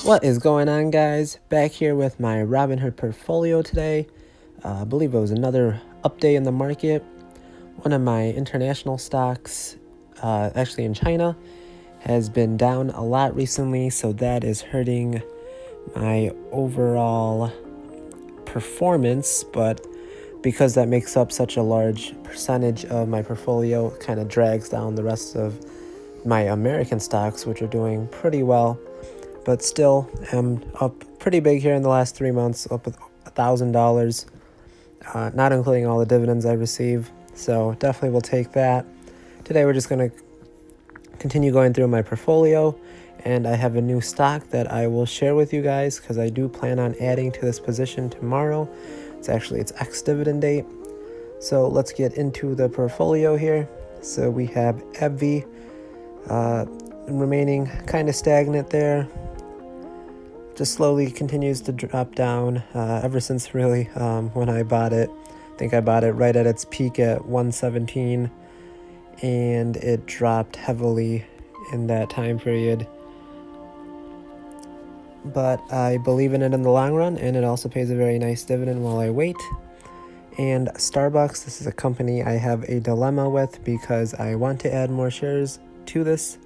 What is going on, guys? Back here with my Robinhood portfolio today. I believe it was another update in the market. One of my international stocks, actually in China, has been down a lot recently, so that is hurting my overall performance. But because that makes up such a large percentage of my portfolio, it kind of drags down the rest of my American stocks, which are doing pretty well. But still am up pretty big here in the last 3 months, up $1,000, not including all the dividends I receive. So definitely will take that. Today we're just going to continue going through my portfolio, and I have a new stock that I will share with you guys because I do plan on adding to this position tomorrow. It's ex-dividend date. So let's get into the portfolio here. So we have AbbVie remaining kind of stagnant there. Just slowly continues to drop down ever since really when I bought it. I think I bought it right at its peak at 117, and it dropped heavily in that time period. But I believe in it in the long run, and it also pays a very nice dividend while I wait. And Starbucks, this is a company I have a dilemma with because I want to add more shares to this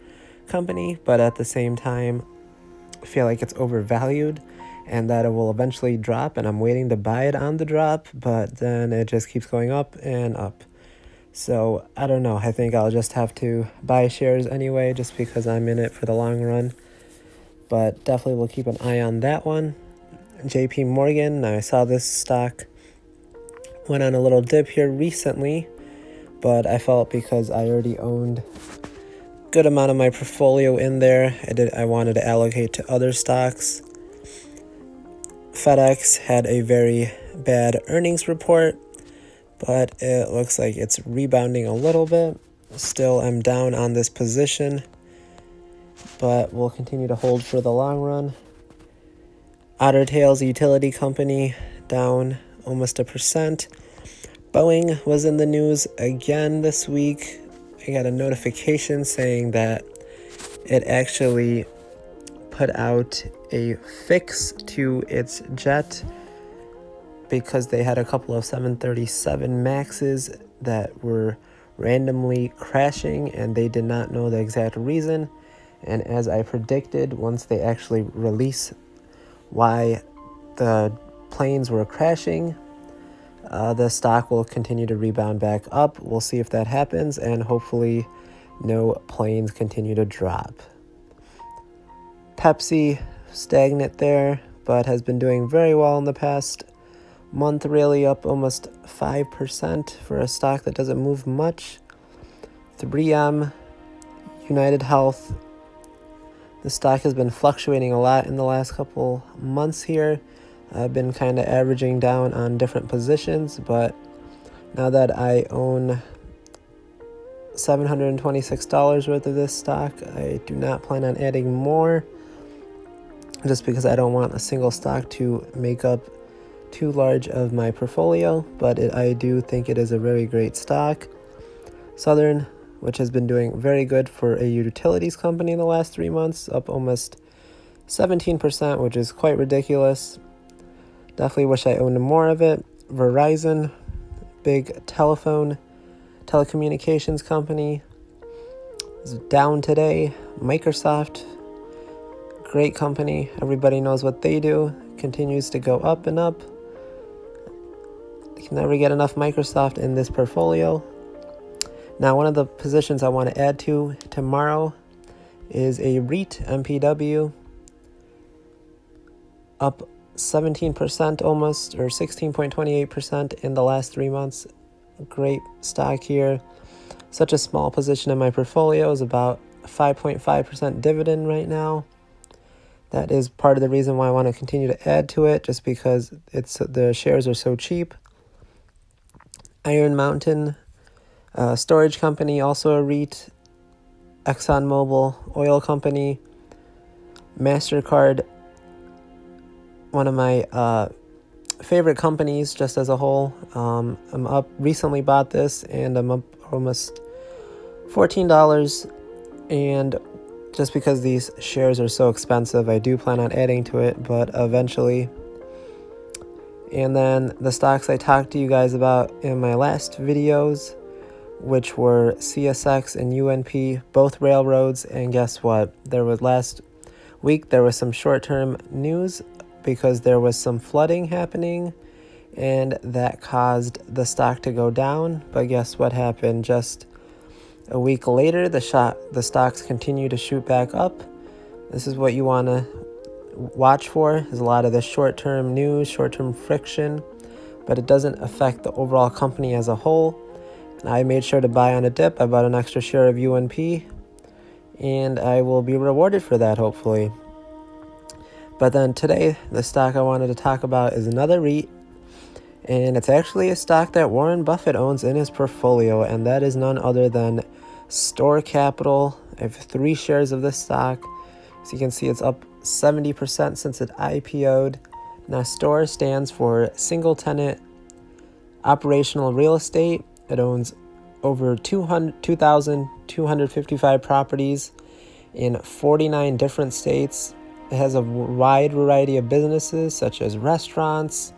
company, but at the same time feel like it's overvalued and that it will eventually drop, and I'm waiting to buy it on the drop, but then it just keeps going up and up. So I don't know, I think I'll just have to buy shares anyway just because I'm in it for the long run, but definitely will keep an eye on that one. JP Morgan, I saw this stock went on a little dip here recently, but I felt because I already owned good amount of my portfolio in there, I wanted to allocate to other stocks. FedEx had a very bad earnings report, but it looks like it's rebounding a little bit. Still am down on this position, but we'll continue to hold for the long run. Otter Tail's utility company down almost 1%. Boeing was in the news again this week. I got a notification saying that it actually put out a fix to its jet because they had a couple of 737 Maxes that were randomly crashing, and they did not know the exact reason. And as I predicted, once they actually release why the planes were crashing, the stock will continue to rebound back up. We'll see if that happens, and hopefully no planes continue to drop. Pepsi, stagnant there, but has been doing very well in the past month, really up almost 5% for a stock that doesn't move much. 3M, United Health, the stock has been fluctuating a lot in the last couple months here. I've been kind of averaging down on different positions, but now that I own $726 worth of this stock, I do not plan on adding more, just because I don't want a single stock to make up too large of my portfolio, but I do think it is a very great stock. Southern, which has been doing very good for a utilities company in the last 3 months, up almost 17%, which is quite ridiculous. Definitely wish I owned more of it. Verizon, big telecommunications company, is down today. Microsoft, great company. Everybody knows what they do. Continues to go up and up. I can never get enough Microsoft in this portfolio. Now, one of the positions I want to add to tomorrow is a REIT, MPW, up 17% almost, or 16.28% in the last 3 months. Great stock here. Such a small position in my portfolio, is about 5.5% dividend right now. That is part of the reason why I want to continue to add to it, just because the shares are so cheap. Iron Mountain, storage company, also a REIT. ExxonMobil, oil company. MasterCard, one of my favorite companies just as a whole. I'm up, recently bought this, and I'm up almost $14, and just because these shares are so expensive, I do plan on adding to it, but eventually. And then the stocks I talked to you guys about in my last videos, which were CSX and UNP, both railroads. And guess what? Last week there was some short-term news because there was some flooding happening, and that caused the stock to go down. But guess what happened? Just a week later, the stocks continue to shoot back up. This is what you want to watch for, is a lot of the short-term news, short-term friction, but it doesn't affect the overall company as a whole. And I made sure to buy on a dip. I bought an extra share of UNP, and I will be rewarded for that, hopefully. But then today, the stock I wanted to talk about is another REIT, and it's actually a stock that Warren Buffett owns in his portfolio, and that is none other than Store Capital. I have 3 shares of this stock. So you can see it's up 70% since it IPO'd. Now, Store stands for Single Tenant Operational Real Estate. It owns over 2,255 properties in 49 different states. It has a wide variety of businesses such as restaurants,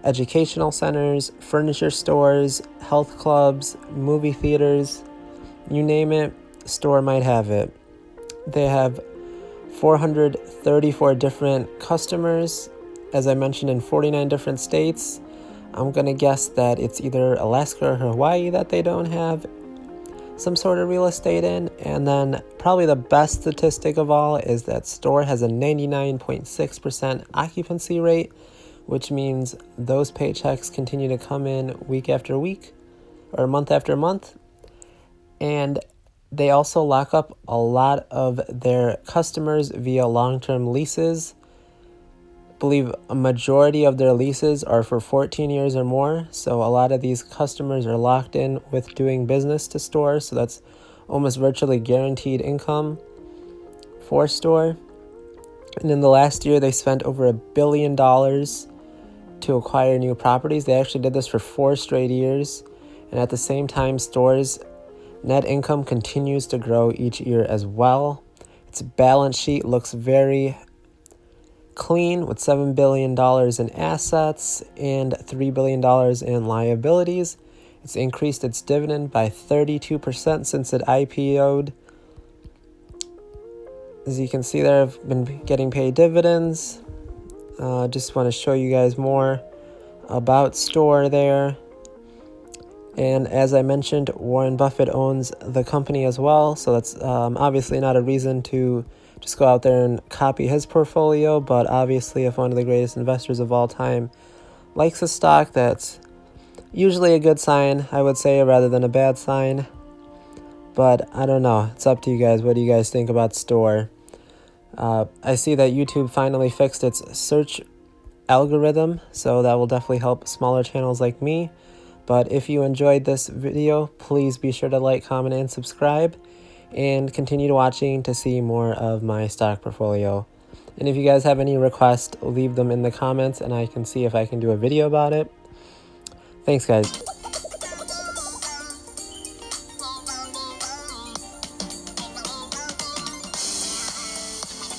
educational centers, furniture stores, health clubs, movie theaters, you name it, Store might have it. They have 434 different customers, as I mentioned, in 49 different states. I'm going to guess that it's either Alaska or Hawaii that they don't have some sort of real estate in. And then probably the best statistic of all is that Store has a 99.6% occupancy rate, which means those paychecks continue to come in week after week or month after month. And they also lock up a lot of their customers via long-term leases. I believe a majority of their leases are for 14 years or more. So a lot of these customers are locked in with doing business to Store. So that's almost virtually guaranteed income for Store. And in the last year, they spent over $1 billion to acquire new properties. They actually did this for 4 straight years. And at the same time, Store's net income continues to grow each year as well. Its balance sheet looks very clean with $7 billion in assets and $3 billion in liabilities. It's increased its dividend by 32% since it IPO'd. As you can see there, I've been getting paid dividends. Just want to show you guys more about Store there. And as I mentioned, Warren Buffett owns the company as well. So that's obviously not a reason to just go out there and copy his portfolio. But obviously, if one of the greatest investors of all time likes a stock, that's usually a good sign, I would say, rather than a bad sign. But I don't know. It's up to you guys. What do you guys think about Store? I see that YouTube finally fixed its search algorithm. So that will definitely help smaller channels like me. But if you enjoyed this video, please be sure to like, comment, and subscribe, and continue watching to see more of my stock portfolio. And if you guys have any requests, leave them in the comments, and I can see if I can do a video about it. Thanks, guys.